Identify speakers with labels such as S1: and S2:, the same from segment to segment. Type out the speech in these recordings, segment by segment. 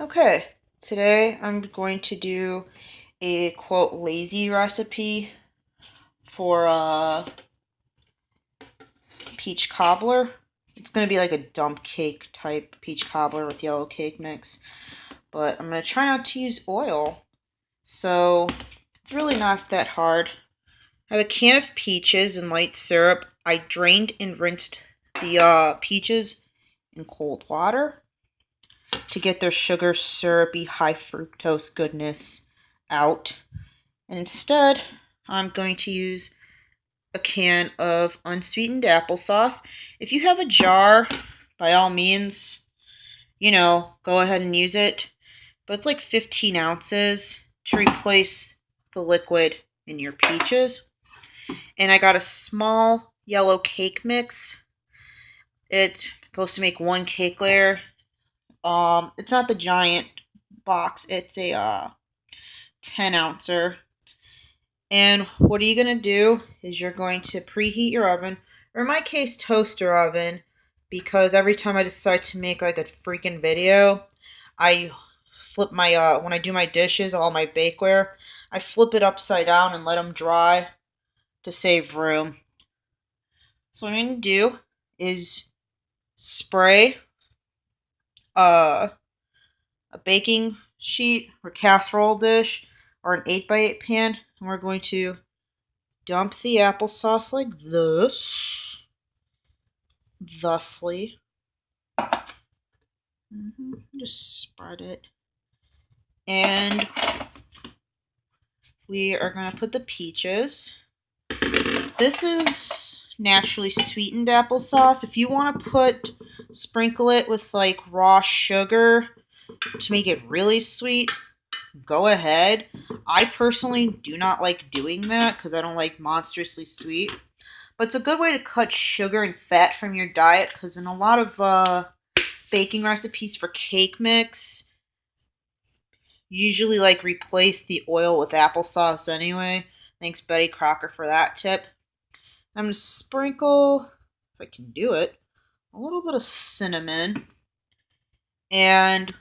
S1: Okay, today I'm going to do a quote lazy recipe for peach cobbler. It's going to be like a dump cake type peach cobbler with yellow cake mix, but I'm going to try not to use oil. So it's really not that hard. I have a can of peaches and light syrup. I drained and rinsed the peaches in cold water to get their sugar syrupy high fructose goodness out. And instead, I'm going to use a can of unsweetened applesauce. If you have a jar, by all means, go ahead and use it. But it's like 15 ounces to replace the liquid in your peaches. And I got a small yellow cake mix. It's supposed to make one cake layer. It's not the giant box. It's a 10 ouncer. And what are you going to do is you're going to preheat your oven, or in my case, toaster oven, because every time I decide to make like a freaking video, I flip my, when I do my dishes, all my bakeware, I flip it upside down and let them dry to save room. So what I'm going to do is spray a baking sheet or casserole dish or an 8x8 pan, and we're going to dump the applesauce like this, thusly. Just spread it. And we are going to put the peaches. This is naturally sweetened applesauce. If you want to sprinkle it with like raw sugar to make it really sweet, go ahead. I personally do not like doing that because I don't like monstrously sweet. But it's a good way to cut sugar and fat from your diet because in a lot of baking recipes for cake mix, usually like replace the oil with applesauce anyway. Thanks Betty Crocker for that tip. I'm going to sprinkle, if I can do it, a little bit of cinnamon. And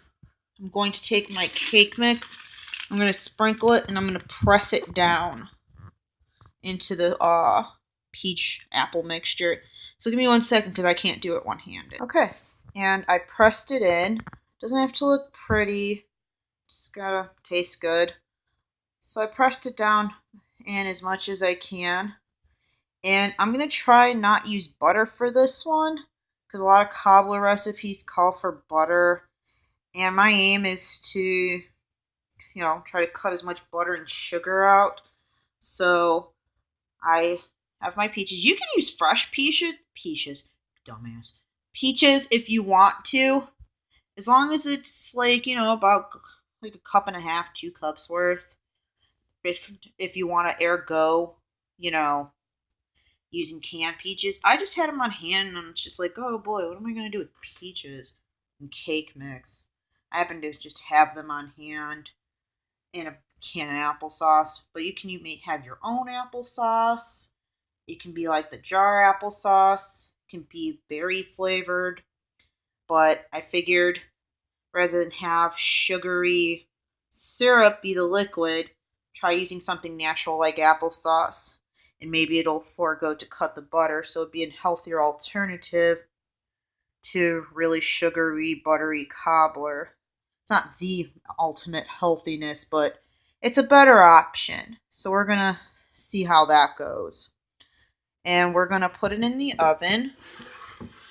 S1: I'm going to take my cake mix. I'm going to sprinkle it and I'm going to press it down into the peach apple mixture. So give me 1 second because I can't do it one-handed. Okay, and I pressed it in. Doesn't have to look pretty. Just gotta taste good. So I pressed it down in as much as I can. And I'm going to try not use butter for this one because a lot of cobbler recipes call for butter. And my aim is to, try to cut as much butter and sugar out. So I have my peaches. You can use fresh peaches, dumbass. Peaches if you want to, as long as it's like, about like a cup and a half, 2 cups worth. If you want to ergo, using canned peaches. I just had them on hand and I'm just like, oh boy, what am I going to do with peaches and cake mix? I happen to just have them on hand in a can of applesauce, but you may have your own applesauce. It can be like the jar applesauce. It can be berry flavored, but I figured rather than have sugary syrup be the liquid, try using something natural like applesauce. And maybe it'll forego to cut the butter, so it'd be a healthier alternative to really sugary, buttery cobbler. It's not the ultimate healthiness, but it's a better option. So we're going to see how that goes. And we're going to put it in the oven,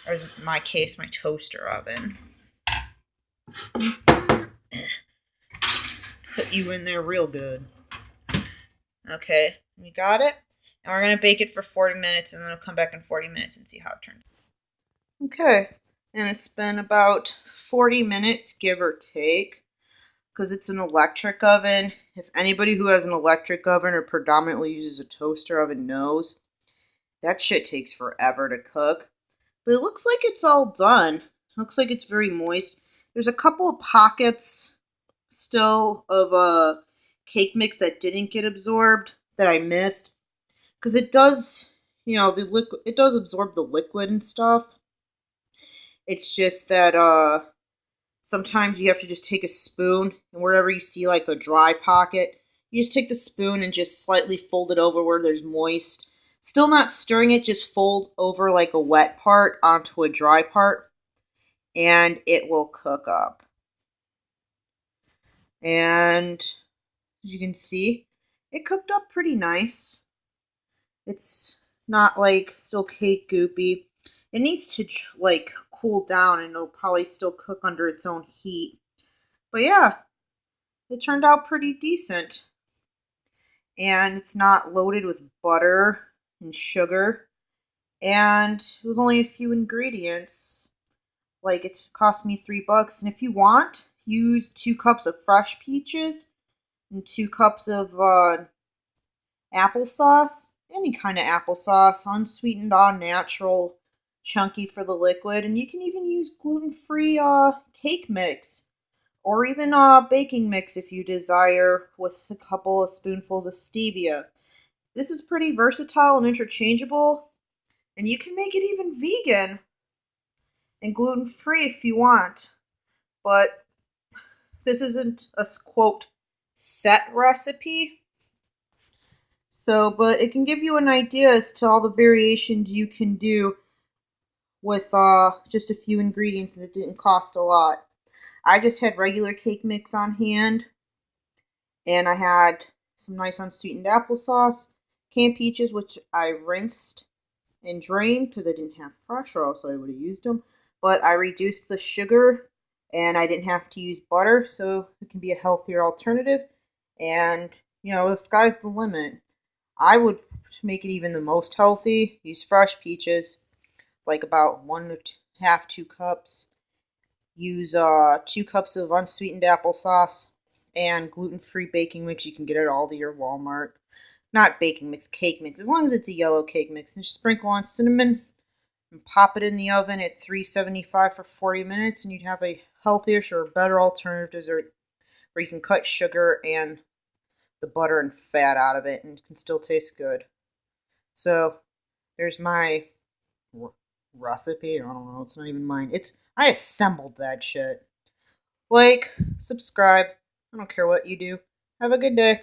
S1: or in my case, my toaster oven. Put you in there real good. Okay, you got it? And we're going to bake it for 40 minutes, and then we'll come back in 40 minutes and see how it turns out. Okay, and it's been about 40 minutes, give or take, because it's an electric oven. If anybody who has an electric oven or predominantly uses a toaster oven knows, that shit takes forever to cook. But it looks like it's all done. It looks like it's very moist. There's a couple of pockets still of cake mix that didn't get absorbed that I missed. Because it does, it does absorb the liquid and stuff. It's just that Sometimes you have to just take a spoon, and wherever you see like a dry pocket, you just take the spoon and just slightly fold it over where there's moist. Still not stirring it, just fold over like a wet part onto a dry part, and it will cook up. And as you can see, it cooked up pretty nice. It's not like still cake goopy. It needs to like cool down, and it'll probably still cook under its own heat. But yeah, it turned out pretty decent. And it's not loaded with butter and sugar. And it was only a few ingredients. Like it cost me $3. And if you want, use 2 cups of fresh peaches and 2 cups of applesauce. Any kind of applesauce, unsweetened, all natural, chunky for the liquid. And you can even use gluten-free cake mix, or even a baking mix if you desire, with a couple of spoonfuls of stevia. This is pretty versatile and interchangeable, and you can make it even vegan and gluten-free if you want. But this isn't a quote set recipe. So, but it can give you an idea as to all the variations you can do with just a few ingredients that didn't cost a lot. I just had regular cake mix on hand, and I had some nice unsweetened applesauce, canned peaches, which I rinsed and drained because I didn't have fresh, or else I would have used them. But I reduced the sugar, and I didn't have to use butter, so it can be a healthier alternative. And, you know, the sky's the limit. I would make it even the most healthy. Use fresh peaches, like about 1.5 to 2 cups. Use 2 cups of unsweetened applesauce and gluten-free baking mix. You can get it at Aldi or Walmart. Not baking mix, cake mix. As long as it's a yellow cake mix. And just sprinkle on cinnamon and pop it in the oven at 375 for 40 minutes. And you'd have a healthier or better alternative dessert where you can cut sugar and the butter and fat out of it and it can still taste good. So there's my recipe. I don't know. It's not even mine. I assembled that shit. Like, subscribe. I don't care what you do. Have a good day.